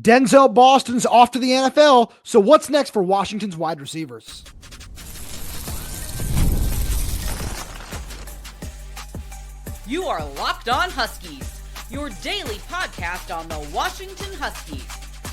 Denzel Boston's off to the NFL, so what's next for Washington's wide receivers? You are Locked On Huskies, your daily podcast on the Washington Huskies,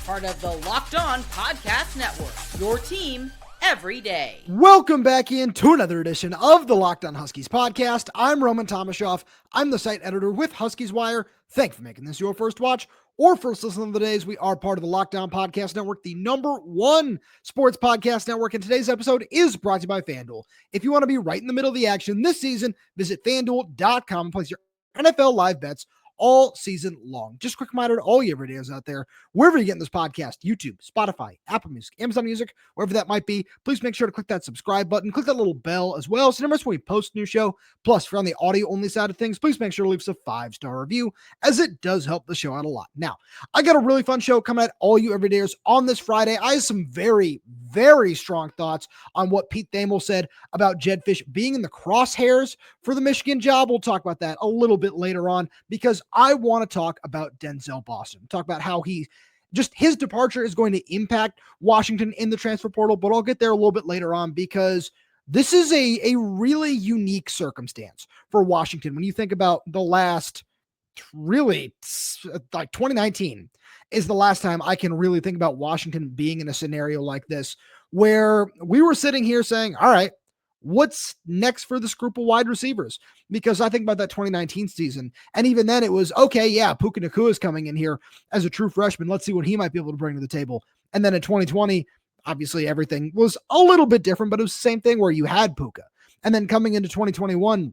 part of the Locked On Podcast Network, your team every day. Welcome back into another edition of the Locked On Huskies podcast. I'm Roman Tomashoff. I'm the site editor with Huskies Wire. Thanks for making this your first watch or first listen of the days. We are part of the Locked On Podcast Network, the #1 sports podcast network. And today's episode is brought to you by FanDuel. If you want to be right in the middle of the action this season, visit FanDuel.com and place your NFL live bets all season long. Just a quick reminder to all you everydayers out there, wherever you're getting this podcast, YouTube, Spotify, Apple Music, Amazon Music, wherever that might be, please make sure to click that subscribe button, click that little bell as well, so never miss when we post a new show. Plus, if you're on the audio-only side of things, please make sure to leave us a 5-star review, as it does help the show out a lot. Now, I got a really fun show coming at all you everydayers on this Friday. I have some very, very strong thoughts on what Pete Thamel said about Jedd Fisch being in the crosshairs for the Michigan job. We'll talk about that a little bit later on, because I want to talk about Denzel Boston, talk about how his departure is going to impact Washington in the transfer portal, but I'll get there a little bit later on, because this is a really unique circumstance for Washington. When you think about the last, really, like 2019 is the last time I can really think about Washington being in a scenario like this, where we were sitting here saying, all right, what's next for this group of wide receivers? Because I think about that 2019 season, and even then it was, okay, yeah, Puka Nacua is coming in here as a true freshman. Let's see what he might be able to bring to the table. And then in 2020, obviously everything was a little bit different, but it was the same thing where you had Puka. And then coming into 2021,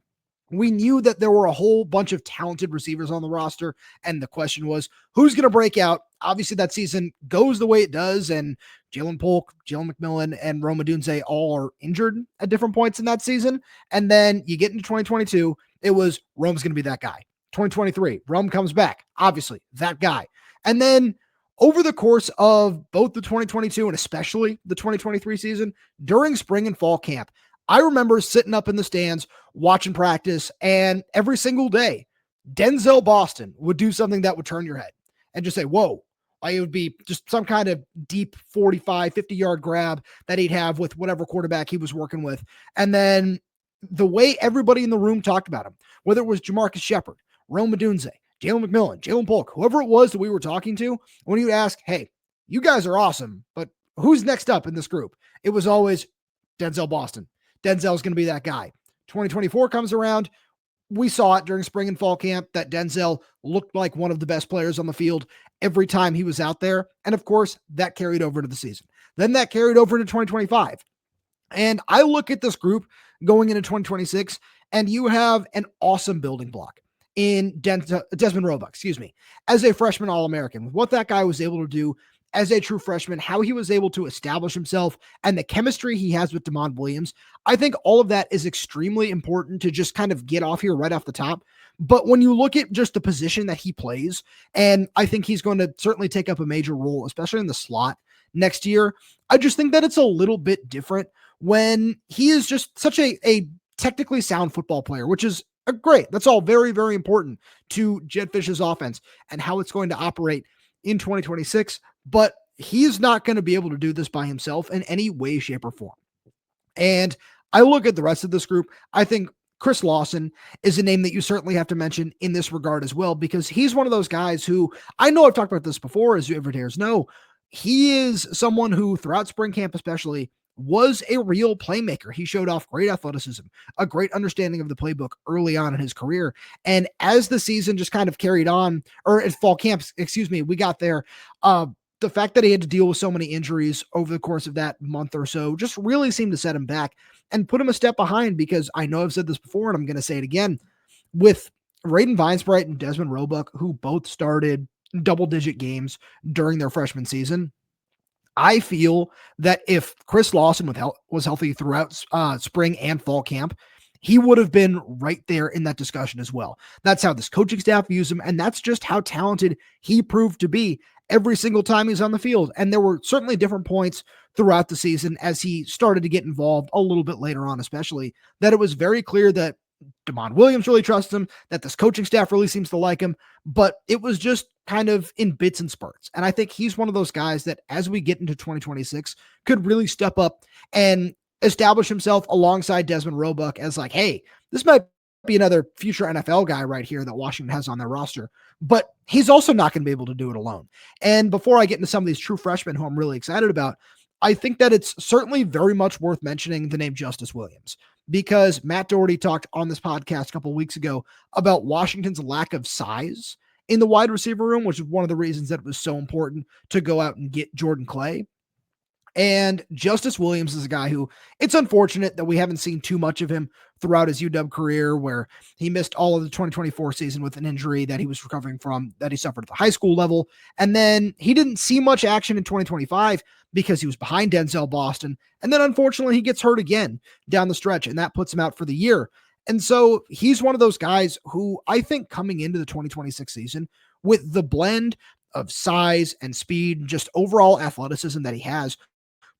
we knew that there were a whole bunch of talented receivers on the roster, and the question was, who's going to break out? Obviously, that season goes the way it does, and Jalen Polk, Jalen McMillan, and Roman Tomashoff all are injured at different points in that season. And then you get into 2022, it was Rome's going to be that guy. 2023, Rome comes back, obviously, that guy. And then over the course of both the 2022 and especially the 2023 season, during spring and fall camp, I remember sitting up in the stands watching practice, and every single day, Denzel Boston would do something that would turn your head and just say, whoa. It would be just some kind of deep 45, 50-yard grab that he'd have with whatever quarterback he was working with. And then the way everybody in the room talked about him, whether it was Jamarcus Shepard, Roman Tomashoff, Jalen McMillan, Jalen Polk, whoever it was that we were talking to, when you would ask, hey, you guys are awesome, but who's next up in this group? It was always Denzel Boston. Denzel's going to be that guy. 2024 comes around. We saw it during spring and fall camp that Denzel looked like one of the best players on the field every time he was out there. And of course, that carried over to the season. Then that carried over into 2025. And I look at this group going into 2026, and you have an awesome building block in Desmond Roebuck, as a freshman All-American. What that guy was able to do as a true freshman, how he was able to establish himself, and the chemistry he has with Demond Williams. I think all of that is extremely important to just kind of get off here right off the top. But when you look at just the position that he plays, and I think he's going to certainly take up a major role, especially in the slot next year, I just think that it's a little bit different when he is just such a technically sound football player, which is great. That's all very, very important to Jedd Fisch's offense and how it's going to operate in 2026. But he's not going to be able to do this by himself in any way, shape, or form. And I look at the rest of this group. I think Chris Lawson is a name that you certainly have to mention in this regard as well, because he's one of those guys who, I know I've talked about this before, as you everydayers know, he is someone who throughout spring camp especially was a real playmaker. He showed off great athleticism, a great understanding of the playbook early on in his career. And as the season just kind of carried on, or at fall camps, we got there, the fact that he had to deal with so many injuries over the course of that month or so just really seemed to set him back and put him a step behind, because I know I've said this before and I'm going to say it again, with Raiden Vinesbright and Dezmen Roebuck, who both started double-digit games during their freshman season. I feel that if Chris Lawson was healthy throughout spring and fall camp, he would have been right there in that discussion as well. That's how this coaching staff views him, and that's just how talented he proved to be every single time he's on the field. And there were certainly different points throughout the season as he started to get involved a little bit later on, especially, that it was very clear that DeMond Williams really trusts him, that this coaching staff really seems to like him, but it was just kind of in bits and spurts. And I think he's one of those guys that as we get into 2026 could really step up and establish himself alongside Dezmen Roebuck as like, hey, this might be another future NFL guy right here that Washington has on their roster, but he's also not going to be able to do it alone. And before I get into some of these true freshmen who I'm really excited about, I think that it's certainly very much worth mentioning the name Justice Williams, because Matt Doherty talked on this podcast a couple of weeks ago about Washington's lack of size in the wide receiver room, which is one of the reasons that it was so important to go out and get Jordan Clay. And Justice Williams is a guy who it's unfortunate that we haven't seen too much of him throughout his UW career, where he missed all of the 2024 season with an injury that he was recovering from that he suffered at the high school level. And then he didn't see much action in 2025 because he was behind Denzel Boston. And then unfortunately he gets hurt again down the stretch, and that puts him out for the year. And so he's one of those guys who I think coming into the 2026 season with the blend of size and speed, just overall athleticism that he has,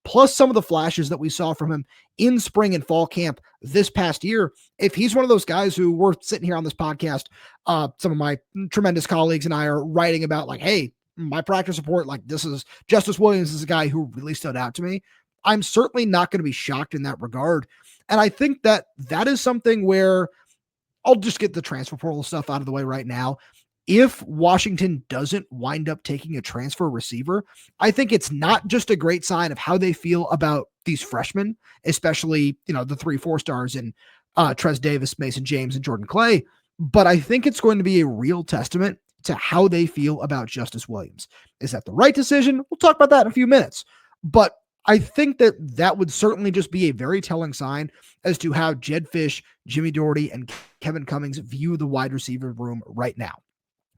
plus some of the flashes that we saw from him in spring and fall camp this past year, if he's one of those guys who we're sitting here on this podcast, some of my tremendous colleagues and I are writing about like, hey, my practice report, like this is Justice Williams is a guy who really stood out to me. I'm certainly not going to be shocked in that regard. And I think that that is something where I'll just get the transfer portal stuff out of the way right now. If Washington doesn't wind up taking a transfer receiver, I think it's not just a great sign of how they feel about these freshmen, especially, the 3-4 stars in Trez Davis, Mason James, and Jordan Clay, but I think it's going to be a real testament to how they feel about Justice Williams. Is that the right decision? We'll talk about that in a few minutes. But I think that that would certainly just be a very telling sign as to how Jedd Fisch, Jimmy Doherty, and Kevin Cummings view the wide receiver room right now.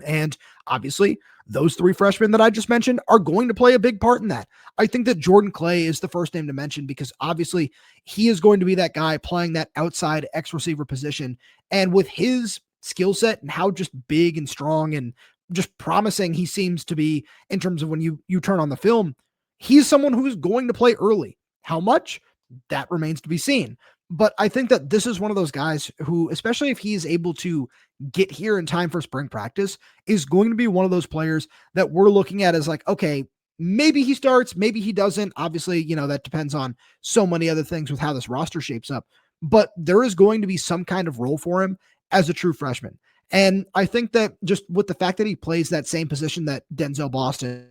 And obviously, those 3 freshmen that I just mentioned are going to play a big part in that. I think that Jordan Clay is the first name to mention because obviously he is going to be that guy playing that outside X receiver position. And with his skill set and how just big and strong and just promising he seems to be in terms of when you turn on the film, he's someone who's going to play early. How much? That remains to be seen. But I think that this is one of those guys who, especially if he's able to get here in time for spring practice, is going to be one of those players that we're looking at as like, okay, maybe he starts, maybe he doesn't. Obviously, that depends on so many other things with how this roster shapes up. But there is going to be some kind of role for him as a true freshman. And I think that just with the fact that he plays that same position that Denzel Boston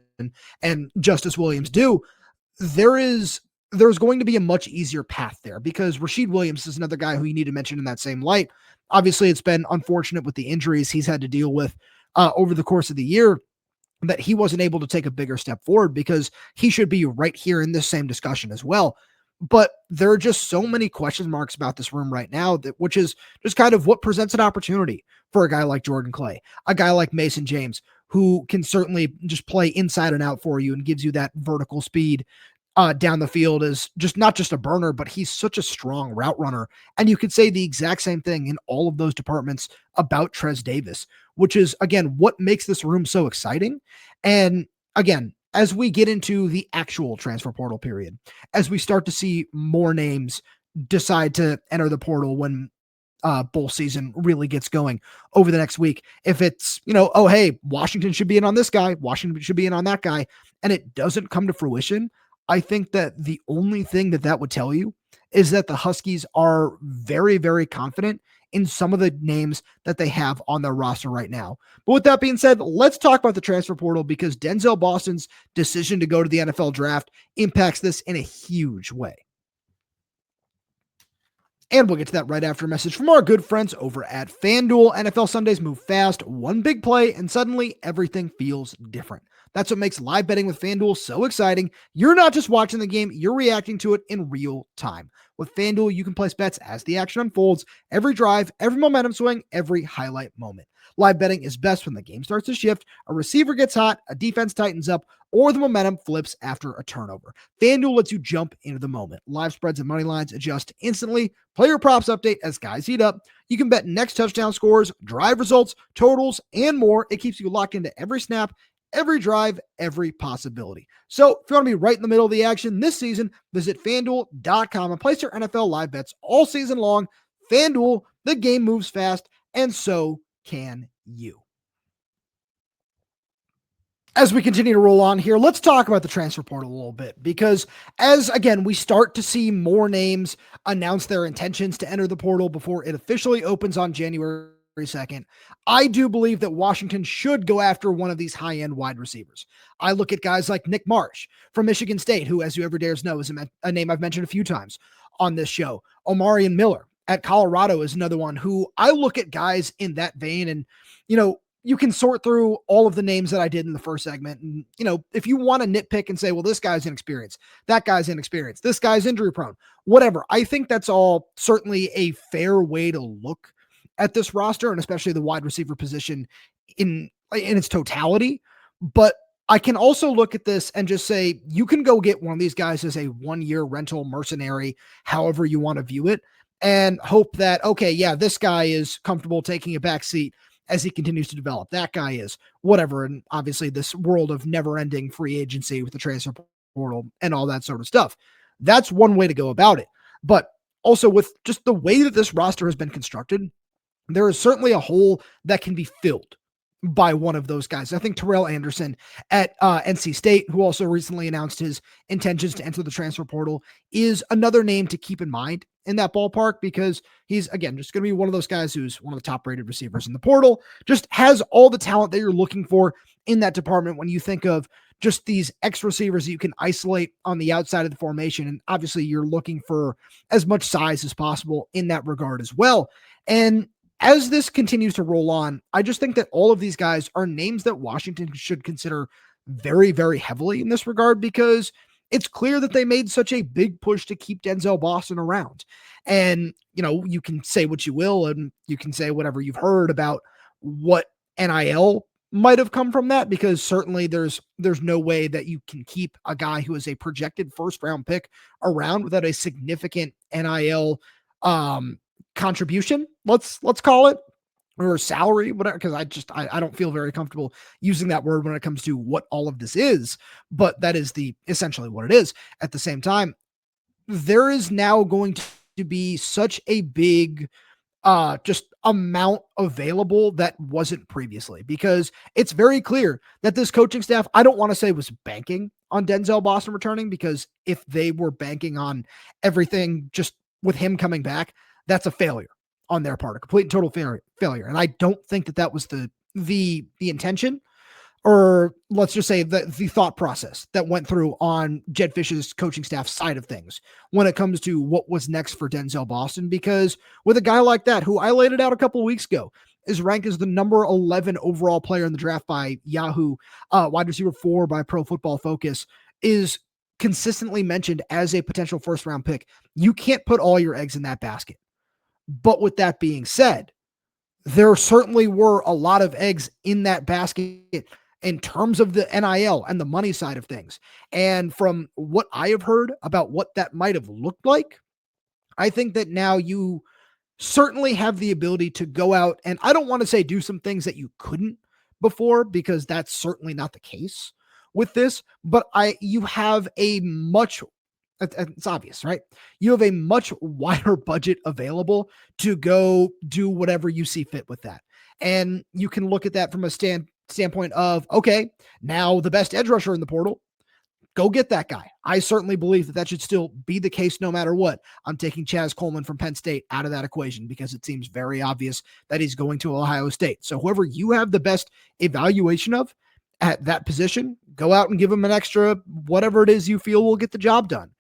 and Justice Williams do, there's going to be a much easier path there because Rasheed Williams is another guy who you need to mention in that same light. Obviously, it's been unfortunate with the injuries he's had to deal with over the course of the year that he wasn't able to take a bigger step forward because he should be right here in this same discussion as well. But there are just so many question marks about this room right now, which is just kind of what presents an opportunity for a guy like Jordan Clay, a guy like Mason James, who can certainly just play inside and out for you and gives you that vertical speed down the field, is just not just a burner, but he's such a strong route runner. And you could say the exact same thing in all of those departments about Trez Davis, which is, again, what makes this room so exciting. And again, as we get into the actual transfer portal period, as we start to see more names decide to enter the portal when bowl season really gets going over the next week, if it's, oh, hey, Washington should be in on this guy, Washington should be in on that guy, and it doesn't come to fruition, I think that the only thing that would tell you is that the Huskies are very, very confident in some of the names that they have on their roster right now. But with that being said, let's talk about the transfer portal because Denzel Boston's decision to go to the NFL draft impacts this in a huge way. And we'll get to that right after a message from our good friends over at FanDuel. NFL Sundays move fast, one big play, and suddenly everything feels different. That's what makes live betting with FanDuel so exciting. You're not just watching the game, you're reacting to it in real time. With FanDuel, you can place bets as the action unfolds, every drive, every momentum swing, every highlight moment. Live betting is best when the game starts to shift, a receiver gets hot, a defense tightens up, or the momentum flips after a turnover. FanDuel lets you jump into the moment. Live spreads and money lines adjust instantly. Player props update as guys heat up. You can bet next touchdown scores, drive results, totals, and more. It keeps you locked into every snap, every drive, every possibility. So if you want to be right in the middle of the action this season, visit FanDuel.com and place your NFL live bets all season long. FanDuel, The game moves fast, and so can you. As we continue to roll on here, let's talk about the transfer portal a little bit, because as again, we start to see more names announce their intentions to enter the portal before it officially opens on January 2nd. I do believe that Washington should go after one of these high-end wide receivers. I look at guys like Nick Marsh from Michigan State, who, as you ever dares know, is a name I've mentioned a few times on this show. Omarion Miller at Colorado is another one who I look at guys in that vein, and, you can sort through all of the names that I did in the first segment. And, if you want to nitpick and say, well, this guy's inexperienced, that guy's inexperienced, this guy's injury prone, whatever. I think that's all certainly a fair way to look at this roster, and especially the wide receiver position in its totality. But I can also look at this and just say, you can go get one of these guys as a 1-year rental mercenary, however you want to view it, and hope that, okay, yeah, this guy is comfortable taking a back seat as he continues to develop. That guy is whatever. And obviously this world of never ending free agency with the transfer portal and all that sort of stuff. That's one way to go about it. But also with just the way that this roster has been constructed, there is certainly a hole that can be filled by one of those guys. I think Terrell Anderson at NC State, who also recently announced his intentions to enter the transfer portal, is another name to keep in mind in that ballpark, because he's, again, just going to be one of those guys who's one of the top rated receivers in the portal, just has all the talent that you're looking for in that department when you think of just these X receivers that you can isolate on the outside of the formation. And obviously you're looking for as much size as possible in that regard as well. And as this continues to roll on, I just think that all of these guys are names that Washington should consider very, very heavily in this regard, because it's clear that they made such a big push to keep Denzel Boston around. And, you can say what you will, and you can say whatever you've heard about what NIL might have come from that, because certainly there's no way that you can keep a guy who is a projected first round pick around without a significant NIL contribution, let's call it, or salary, whatever, because I don't feel very comfortable using that word when it comes to what all of this is, but that is essentially what it is. At the same time, there is now going to be such a big just amount available that wasn't previously, because it's very clear that this coaching staff, I don't want to say was banking on Denzel Boston returning, because if they were banking on everything just with him coming back, that's a failure on their part, a complete and total failure. And I don't think that was the intention, or let's just say the thought process that went through on Jedd Fisch's coaching staff side of things when it comes to what was next for Denzel Boston. Because with a guy like that, who I laid it out a couple of weeks ago, is ranked as the number 11 overall player in the draft by Yahoo, wide receiver 4 by Pro Football Focus, is consistently mentioned as a potential first round pick. You can't put all your eggs in that basket. But with that being said, there certainly were a lot of eggs in that basket in terms of the NIL and the money side of things. And from what I have heard about what that might have looked like, I think that now you certainly have the ability to go out, and I don't want to say do some things that you couldn't before, because that's certainly not the case with this, but you have a much, it's obvious, right? You have a much wider budget available to go do whatever you see fit with that. And you can look at that from a standpoint of, okay, now the best edge rusher in the portal, go get that guy. I certainly believe that should still be the case no matter what. I'm taking Chaz Coleman from Penn State out of that equation, because it seems very obvious that he's going to Ohio State. So whoever you have the best evaluation of at that position, go out and give him an extra, whatever it is you feel will get the job done.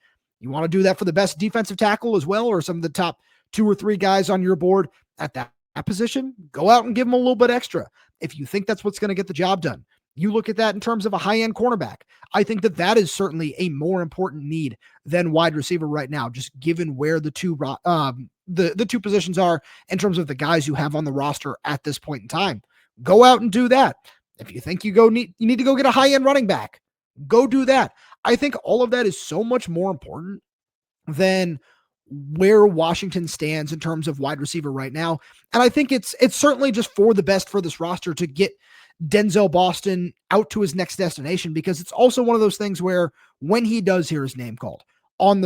You want to do that for the best defensive tackle as well, or some of the top 2 or 3 guys on your board at that position, go out and give them a little bit extra. If you think that's what's going to get the job done, you look at that in terms of a high-end cornerback. I think that is certainly a more important need than wide receiver right now, just given where the two positions are in terms of the guys you have on the roster at this point in time. Go out and do that. If you think you need to go get a high-end running back, go do that. I think all of that is so much more important than where Washington stands in terms of wide receiver right now. And I think it's certainly just for the best for this roster to get Denzel Boston out to his next destination, because it's also one of those things where when he does hear his name called on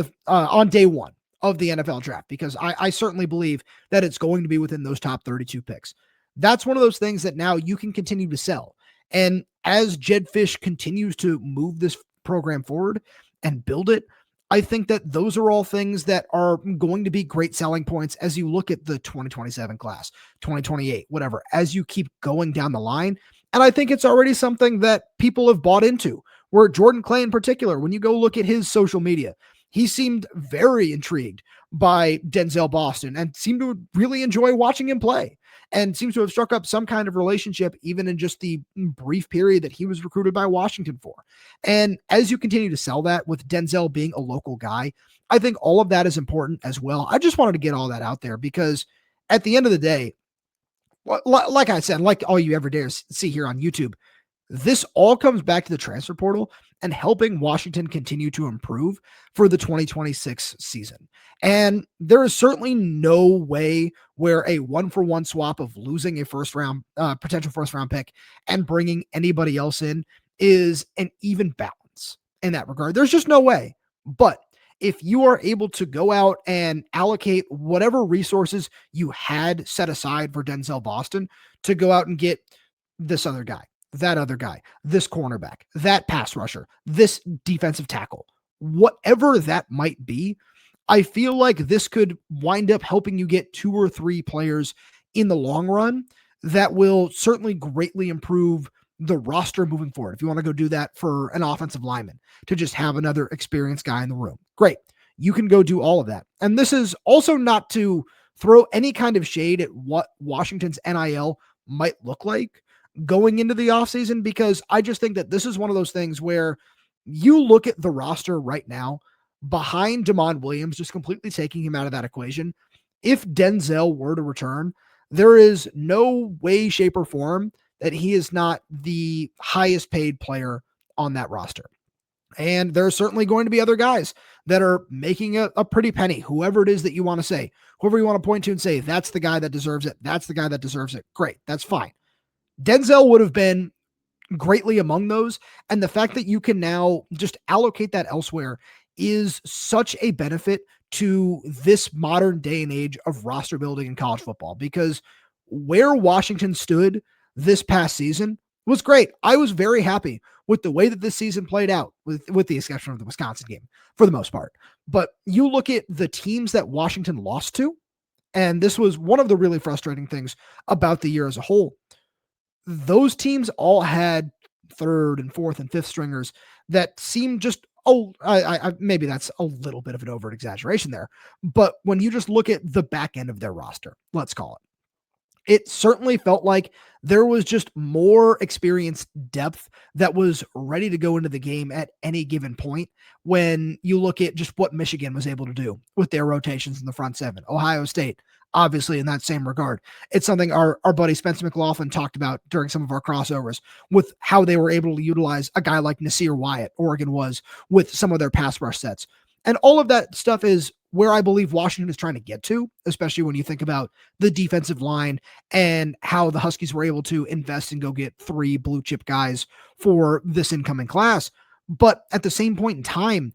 day one of the NFL draft, because I certainly believe that it's going to be within those top 32 picks. That's one of those things that now you can continue to sell. And as Jedd Fisch continues to move this program forward and build it, I think that those are all things that are going to be great selling points as you look at the 2027 class, 2028, whatever, as you keep going down the line. And I think it's already something that people have bought into, where Jordan Clay in particular, when you go look at his social media, he seemed very intrigued by Denzel Boston and seemed to really enjoy watching him play, and seems to have struck up some kind of relationship even in just the brief period that he was recruited by Washington for. And as you continue to sell that with Denzel being a local guy, I think all of that is important as well. I just wanted to get all that out there because at the end of the day, like I said, like all you ever dare see here on YouTube, this all comes back to the transfer portal and helping Washington continue to improve for the 2026 season. And there is certainly no way where a 1-for-1 swap of losing a potential first round pick and bringing anybody else in is an even balance in that regard. There's just no way. But if you are able to go out and allocate whatever resources you had set aside for Denzel Boston to go out and get this other guy, that other guy, this cornerback, that pass rusher, this defensive tackle, whatever that might be, I feel like this could wind up helping you get 2 or 3 players in the long run that will certainly greatly improve the roster moving forward. If you want to go do that for an offensive lineman, to just have another experienced guy in the room, great. You can go do all of that. And this is also not to throw any kind of shade at what Washington's NIL might look like going into the offseason, because I just think that this is one of those things where you look at the roster right now behind Damon Williams, just completely taking him out of that equation. If Denzel were to return, there is no way, shape, or form that he is not the highest paid player on that roster. And there are certainly going to be other guys that are making a pretty penny, whoever it is that you want to say, whoever you want to point to and say, that's the guy that deserves it. That's the guy that deserves it. Great. That's fine. Denzel would have been greatly among those. And the fact that you can now just allocate that elsewhere is such a benefit to this modern day and age of roster building in college football, because where Washington stood this past season was great. I was very happy with the way that this season played out, with the exception of the Wisconsin game for the most part. But you look at the teams that Washington lost to, and this was one of the really frustrating things about the year as a whole. Those teams all had 3rd and 4th and 5th stringers that seemed just, maybe that's a little bit of an overt exaggeration there. But when you just look at the back end of their roster, let's call it certainly felt like there was just more experienced depth that was ready to go into the game at any given point. When you look at just what Michigan was able to do with their rotations in the front 7, Ohio State, obviously in that same regard. It's something our buddy Spencer McLaughlin talked about during some of our crossovers with how they were able to utilize a guy like Nasir Wyatt, Oregon was, with some of their pass rush sets. And all of that stuff is where I believe Washington is trying to get to, especially when you think about the defensive line and how the Huskies were able to invest and go get 3 blue chip guys for this incoming class. But at the same point in time,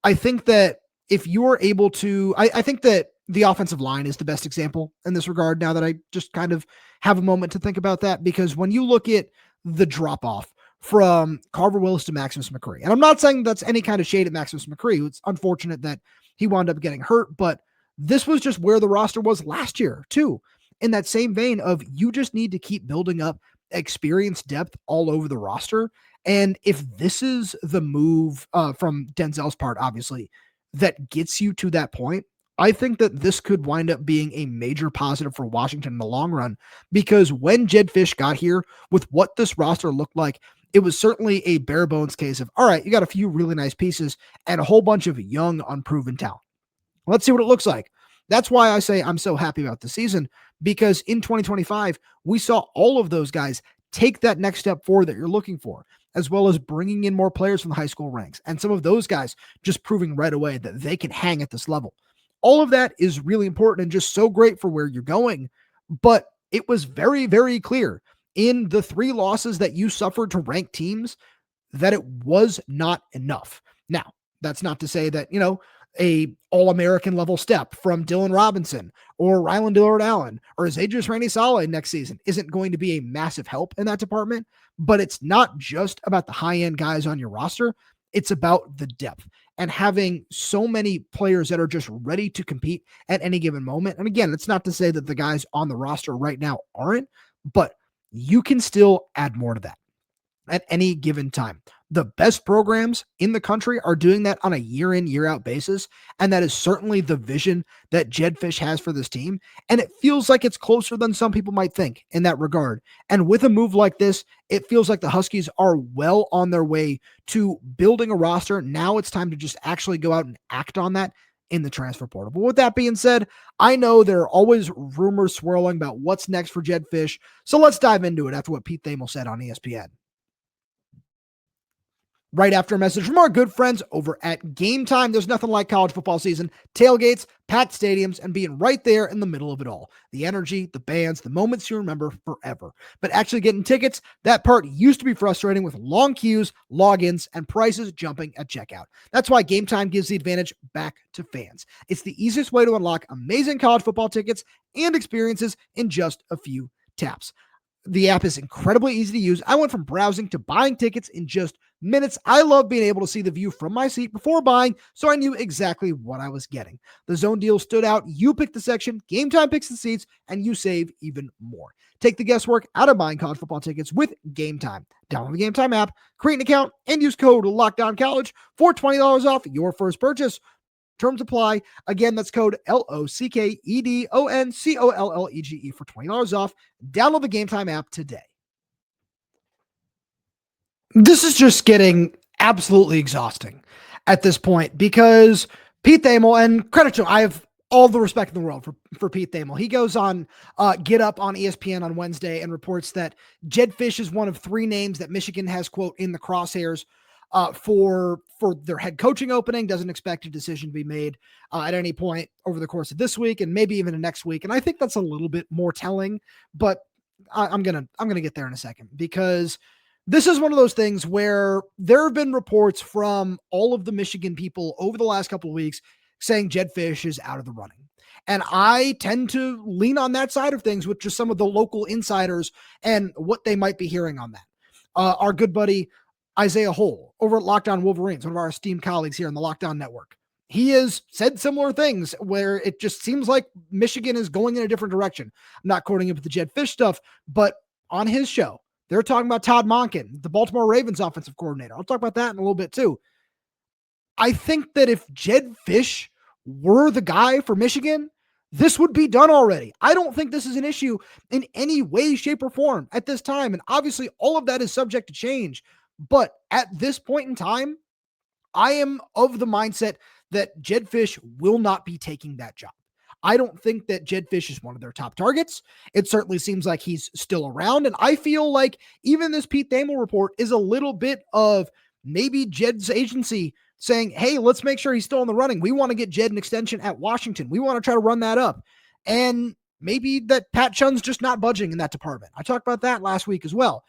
I think that if you're able to, I think that the offensive line is the best example in this regard, now that I just kind of have a moment to think about that, because when you look at the drop off from Carver Willis to Maximus McCree, and I'm not saying that's any kind of shade at Maximus McCree. It's unfortunate that he wound up getting hurt, but this was just where the roster was last year too. In that same vein of, you just need to keep building up experience depth all over the roster. And if this is the move from Denzel's part, obviously, that gets you to that point, I think that this could wind up being a major positive for Washington in the long run, because when Jedd Fisch got here with what this roster looked like, it was certainly a bare bones case of, all right, you got a few really nice pieces and a whole bunch of young, unproven talent. Let's see what it looks like. That's why I say I'm so happy about the season, because in 2025, we saw all of those guys take that next step forward that you're looking for, as well as bringing in more players from the high school ranks. And some of those guys just proving right away that they can hang at this level. All of that is really important and just so great for where you're going. But it was very, very clear in the 3 losses that you suffered to ranked teams that it was not enough. Now, that's not to say that, a All-American level step from Dylan Robinson or Rylan Dillard-Allen or Zadrius Rainey-Saleh next season isn't going to be a massive help in that department. But it's not just about the high-end guys on your roster. It's about the depth and having so many players that are just ready to compete at any given moment. And again, it's not to say that the guys on the roster right now aren't, but you can still add more to that at any given time. The best programs in the country are doing that on a year in, year out basis. And that is certainly the vision that Jedd Fisch has for this team. And it feels like it's closer than some people might think in that regard. And with a move like this, it feels like the Huskies are well on their way to building a roster. Now it's time to just actually go out and act on that in the transfer portal. But with that being said, I know there are always rumors swirling about what's next for Jedd Fisch. So let's dive into it after what Pete Thamel said on ESPN. Right after a message from our good friends over at Game Time. There's nothing like college football season, tailgates, packed stadiums, and being right there in the middle of it all. The energy, the bands, the moments you remember forever. But actually getting tickets, that part used to be frustrating with long queues, logins, and prices jumping at checkout. That's why Game Time gives the advantage back to fans. It's the easiest way to unlock amazing college football tickets and experiences in just a few taps. The app is incredibly easy to use. I went from browsing to buying tickets in just minutes. I love being able to see the view from my seat before buying, so I knew exactly what I was getting. The zone deal stood out. You pick the section, Game Time picks the seats, and you save even more. Take the guesswork out of buying college football tickets with Game Time. Download the Game Time app, create an account, and use code LOCKDOWNCollege for $20 off your first purchase. Terms apply. Again, that's code LOCKEDONCOLLEGE for $20 off. Download the Game Time app today. This is just getting absolutely exhausting at this point because Pete Thamel, and credit to him, I have all the respect in the world for Pete Thamel. He goes on Get Up on ESPN on Wednesday and reports that Jedd Fisch is one of three names that Michigan has, quote, in the crosshairs for their head coaching opening. Doesn't expect a decision to be made at any point over the course of this week and maybe even next week. And I think that's a little bit more telling, but I'm gonna get there in a second, because this is one of those things where there have been reports from all of the Michigan people over the last couple of weeks saying Jedd Fisch is out of the running. And I tend to lean on that side of things with just some of the local insiders and what they might be hearing on that. Our good buddy Isaiah Hole over at Locked On Wolverines, one of our esteemed colleagues here in the Locked On Network, he has said similar things where it just seems like Michigan is going in a different direction. I'm not quoting him with the Jedd Fisch stuff, but on his show, they're talking about Todd Monken, the Baltimore Ravens offensive coordinator. I'll talk about that in a little bit too. I think that if Jedd Fisch were the guy for Michigan, this would be done already. I don't think this is an issue in any way, shape, or form at this time. And obviously all of that is subject to change. But at this point in time, I am of the mindset that Jedd Fisch will not be taking that job. I don't think that Jedd Fisch is one of their top targets. It certainly seems like he's still around. And I feel like even this Pete Thamel report is a little bit of maybe Jedd's agency saying, hey, let's make sure he's still in the running. We want to get Jedd an extension at Washington. We want to try to run that up. And maybe that Pat Chun's just not budging in that department. I talked about that last week as well.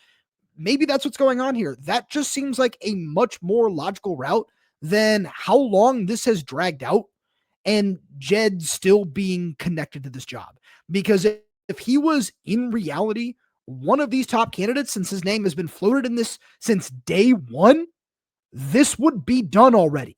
Maybe that's what's going on here. That just seems like a much more logical route than how long this has dragged out and Jedd still being connected to this job. Because if he was in reality one of these top candidates, since his name has been floated in this since day one, this would be done already.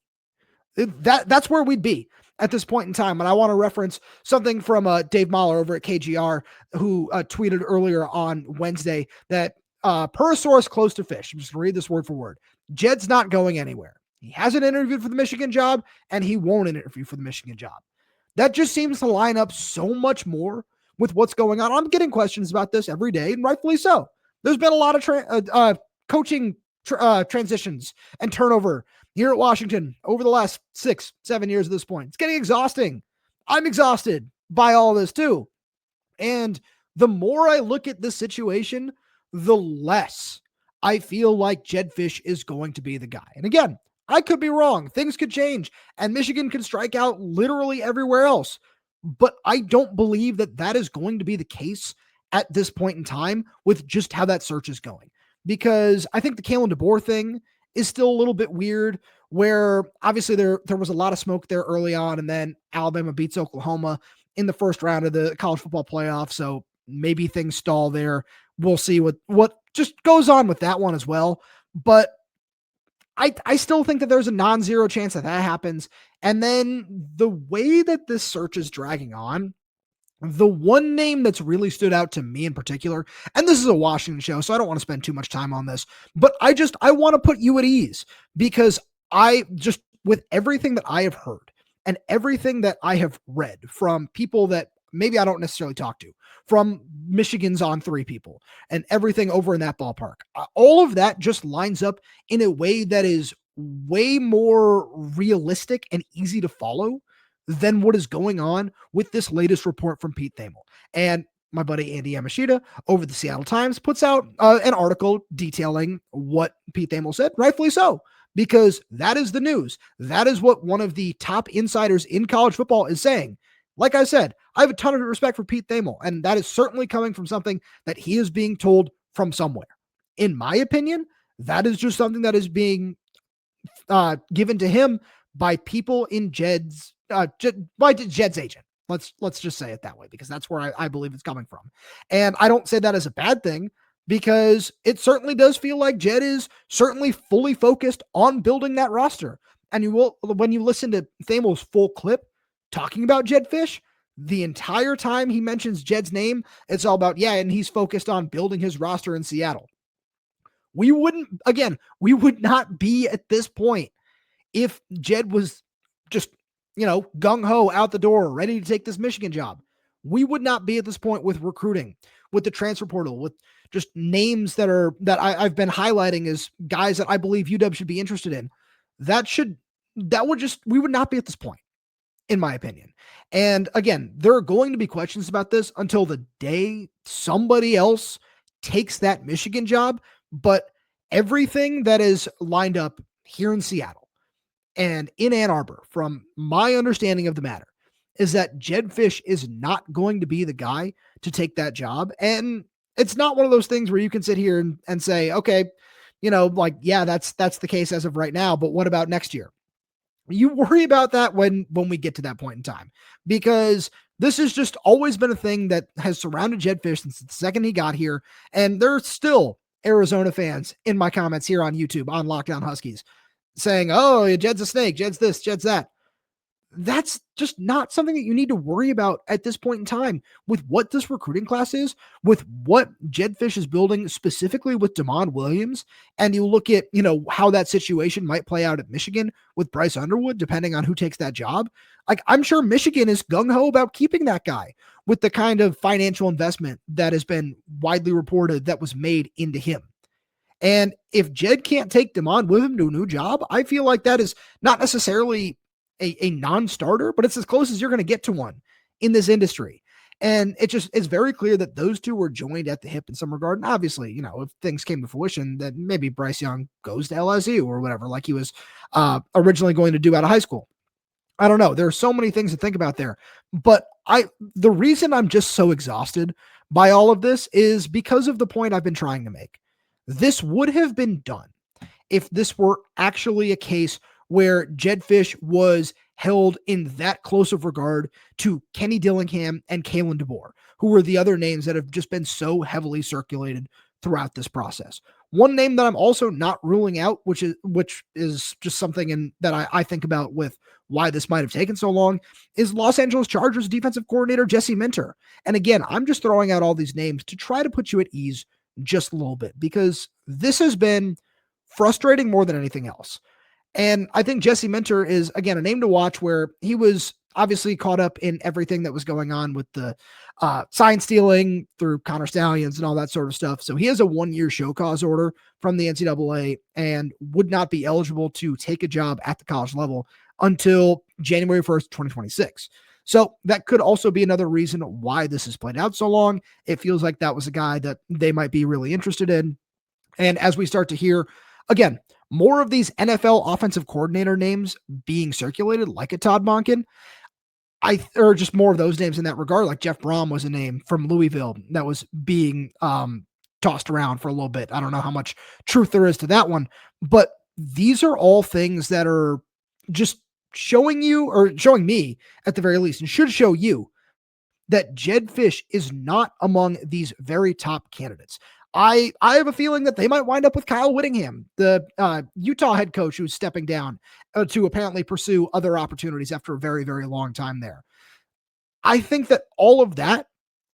That's where we'd be at this point in time. And I want to reference something from Dave Mahler over at KGR, who tweeted earlier on Wednesday that per a source close to Fisch, I'm just going to read this word for word, Jedd's not going anywhere. He hasn't interviewed for the Michigan job, and he won't interview for the Michigan job. That just seems to line up so much more with what's going on. I'm getting questions about this every day, and rightfully so. There's been a lot of coaching transitions and turnover here at Washington over the last 6-7 years at this point. It's getting exhausting. I'm exhausted by all this too. And the more I look at this situation, the less I feel like Jedd Fisch is going to be the guy. And again, I could be wrong. Things could change and Michigan could strike out literally everywhere else. But I don't believe that that is going to be the case at this point in time with just how that search is going. Because I think the Kalen DeBoer thing is still a little bit weird where obviously there was a lot of smoke there early on, and then Alabama beats Oklahoma in the first round of the college football playoff. So maybe things stall there. We'll see what just goes on with that one as well. But I still think that there's a non-zero chance that happens. And then the way that this search is dragging on, the one name that's really stood out to me in particular, and this is a Washington show, so I don't want to spend too much time on this, but I want to put you at ease, because I just, with everything that I have heard and everything that I have read from people that maybe I don't necessarily talk to, from Michigan's On 3 people and everything over in that ballpark, all of that just lines up in a way that is way more realistic and easy to follow than what is going on with this latest report from Pete Thamel. And my buddy Andy Yamashita over the Seattle Times puts out an article detailing what Pete Thamel said, rightfully so, because that is the news. That is what one of the top insiders in college football is saying. Like I said, I have a ton of respect for Pete Thamel, and that is certainly coming from something that he is being told from somewhere. In my opinion, that is just something that is being given to him by people in Jedd's agent. Let's just say it that way, because that's where I believe it's coming from. And I don't say that as a bad thing, because it certainly does feel like Jedd is certainly fully focused on building that roster. And you will, when you listen to Thamel's full clip talking about Jedd Fisch, the entire time he mentions Jedd's name, it's all about, and he's focused on building his roster in Seattle. We would not be at this point if Jedd was just, gung-ho out the door, ready to take this Michigan job. We would not be at this point with recruiting, with the transfer portal, with just names that I've been highlighting as guys that I believe UW should be interested in. We would not be at this point, in my opinion. And again, there are going to be questions about this until the day somebody else takes that Michigan job. But everything that is lined up here in Seattle and in Ann Arbor, from my understanding of the matter, is that Jedd Fisch is not going to be the guy to take that job. And it's not one of those things where you can sit here and say, okay, that's the case as of right now, but what about next year? You worry about that when we get to that point in time, because this has just always been a thing that has surrounded Jedd Fisch since the second he got here. And there's still Arizona fans in my comments here on YouTube on Locked On Huskies saying, oh, Jedd's a snake, Jedd's this, Jedd's that. That's just not something that you need to worry about at this point in time with what this recruiting class is, with what Jedd Fisch is building specifically with Demond Williams. And you look at, how that situation might play out at Michigan with Bryce Underwood, depending on who takes that job. Like, I'm sure Michigan is gung-ho about keeping that guy with the kind of financial investment that has been widely reported that was made into him. And if Jedd can't take Demond with him to a new job, I feel like that is not necessarily a non-starter, but it's as close as you're going to get to one in this industry. And it's very clear that those two were joined at the hip in some regard. And obviously, if things came to fruition, that maybe Bryce Young goes to LSU or whatever, like he was originally going to do out of high school. I don't know. There are so many things to think about there, but the reason I'm just so exhausted by all of this is because of the point I've been trying to make. This would have been done if this were actually a case where Jedd Fisch was held in that close of regard to Kenny Dillingham and Kalen DeBoer, who were the other names that have just been so heavily circulated throughout this process. One name that I'm also not ruling out, which is just something that I think about with why this might have taken so long, is Los Angeles Chargers defensive coordinator Jesse Minter. And again, I'm just throwing out all these names to try to put you at ease just a little bit, because this has been frustrating more than anything else. And I think Jesse Minter is, again, a name to watch, where he was obviously caught up in everything that was going on with the sign stealing through Connor Stallions and all that sort of stuff. So he has a 1-year show cause order from the NCAA and would not be eligible to take a job at the college level until January 1st, 2026. So that could also be another reason why this has played out so long. It feels like that was a guy that they might be really interested in. And as we start to hear, again, more of these NFL offensive coordinator names being circulated, like a Todd Monken, or just more of those names in that regard, like Jeff Brom was a name from Louisville that was being tossed around for a little bit. I don't know how much truth there is to that one, but these are all things that are just showing you, or showing me at the very least, and should show you that Jedd Fisch is not among these very top candidates. I have a feeling that they might wind up with Kyle Whittingham, the Utah head coach who's stepping down to apparently pursue other opportunities after a very, very long time there. I think that all of that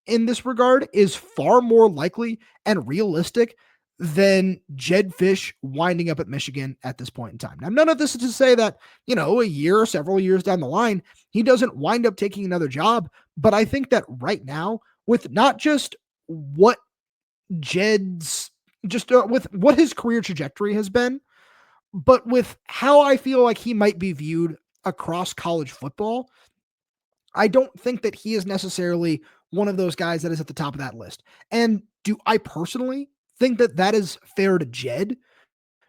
in this regard is far more likely and realistic than Jedd Fisch winding up at Michigan at this point in time. Now, none of this is to say that, a year or several years down the line, he doesn't wind up taking another job. But I think that right now, with not just what Jedd's, with what his career trajectory has been, but with how I feel like he might be viewed across college football, I don't think that he is necessarily one of those guys that is at the top of that list. And do I personally think that that is fair to Jedd?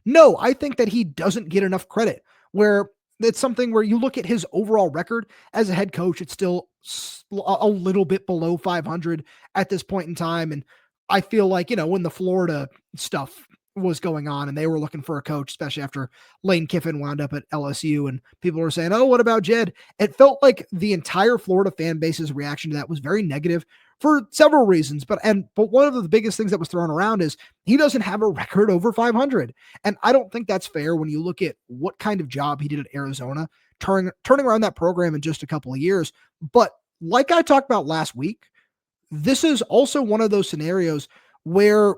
No, I think that he doesn't get enough credit, where it's something where you look at his overall record as a head coach, it's still a little bit below 500 at this point in time. And I feel like, when the Florida stuff was going on and they were looking for a coach, especially after Lane Kiffin wound up at LSU and people were saying, oh, what about Jedd? It felt like the entire Florida fan base's reaction to that was very negative for several reasons. But one of the biggest things that was thrown around is he doesn't have a record over 500. And I don't think that's fair when you look at what kind of job he did at Arizona, turning around that program in just a couple of years. But like I talked about last week, this is also one of those scenarios where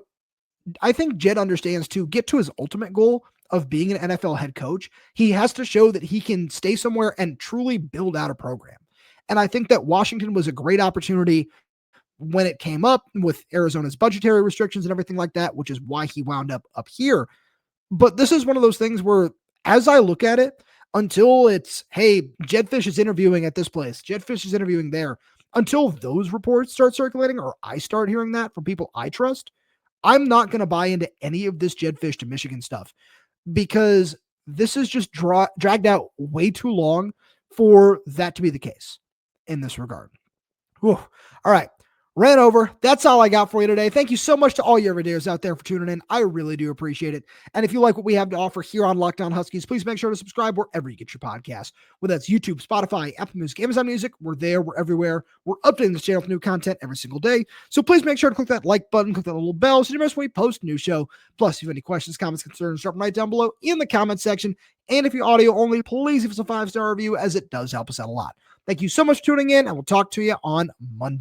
I think Jedd understands, to get to his ultimate goal of being an NFL head coach, he has to show that he can stay somewhere and truly build out a program. And I think that Washington was a great opportunity when it came up with Arizona's budgetary restrictions and everything like that, which is why he wound up here. But this is one of those things where, as I look at it, until it's, hey, Jedd Fisch is interviewing at this place, Jedd Fisch is interviewing there, until those reports start circulating or I start hearing that from people I trust, I'm not going to buy into any of this Jedd Fisch to Michigan stuff, because this is just dragged out way too long for that to be the case in this regard. Whew. All right. Ran over. That's all I got for you today. Thank you so much to all your readers out there for tuning in. I really do appreciate it. And if you like what we have to offer here on Locked On Huskies, please make sure to subscribe wherever you get your podcasts. Whether that's YouTube, Spotify, Apple Music, Amazon Music, we're there. We're everywhere. We're updating this channel with new content every single day. So please make sure to click that like button, click that little bell so you never miss when we post a new show. Plus, if you have any questions, comments, concerns, drop them right down below in the comment section. And if you're audio only, please give us a 5-star review, as it does help us out a lot. Thank you so much for tuning in, and we'll talk to you on Monday.